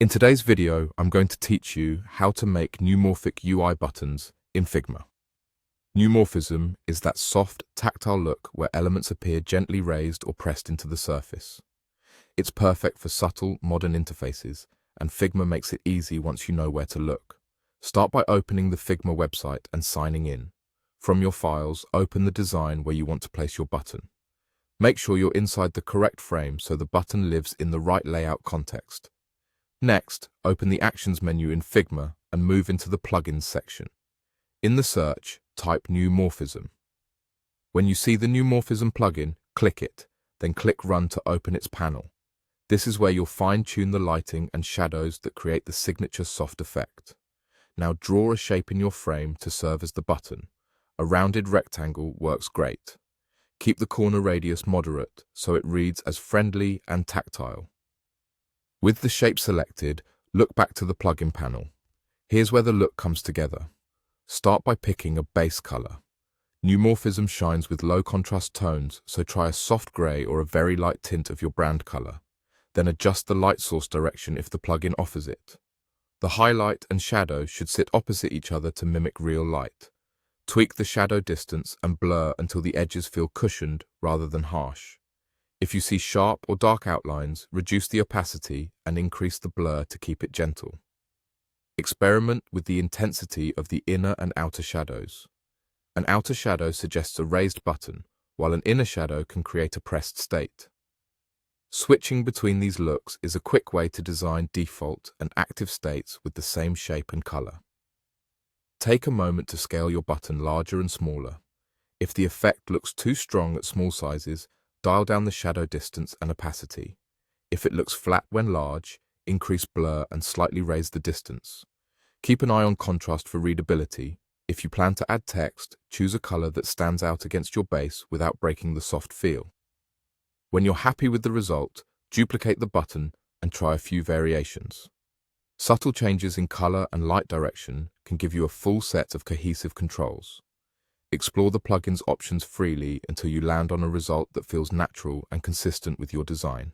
In today's video, I'm going to teach you how to make neumorphic UI buttons in Figma. Neumorphism is that soft, tactile look where elements appear gently raised or pressed into the surface. It's perfect for subtle, modern interfaces, and Figma makes it easy once you know where to look. Start by opening the Figma website and signing in. From your files, open the design where you want to place your button. Make sure you're inside the correct frame so the button lives in the right layout context. Next, open the Actions menu in Figma and move into the Plugins section. In the search, type Neumorphism. When you see the Neumorphism plugin, click it, then click Run to open its panel. This is where you'll fine-tune the lighting and shadows that create the signature soft effect. Now draw a shape in your frame to serve as the button. A rounded rectangle works great. Keep the corner radius moderate so it reads as friendly and tactile. With the shape selected, look back to the plugin panel. Here's where the look comes together. Start by picking a base color. Neumorphism shines with low contrast tones, so try a soft gray or a very light tint of your brand color. Then adjust the light source direction if the plugin offers it. The highlight and shadow should sit opposite each other to mimic real light. Tweak the shadow distance and blur until the edges feel cushioned rather than harsh. If you see sharp or dark outlines, reduce the opacity and increase the blur to keep it gentle. Experiment with the intensity of the inner and outer shadows. An outer shadow suggests a raised button, while an inner shadow can create a pressed state. Switching between these looks is a quick way to design default and active states with the same shape and color. Take a moment to scale your button larger and smaller. If the effect looks too strong at small sizes, dial down the shadow distance and opacity. If it looks flat when large, increase blur and slightly raise the distance. Keep an eye on contrast for readability. If you plan to add text, choose a color that stands out against your base without breaking the soft feel. When you're happy with the result, duplicate the button and try a few variations. Subtle changes in color and light direction can give you a full set of cohesive controls. Explore the plugin's options freely until you land on a result that feels natural and consistent with your design.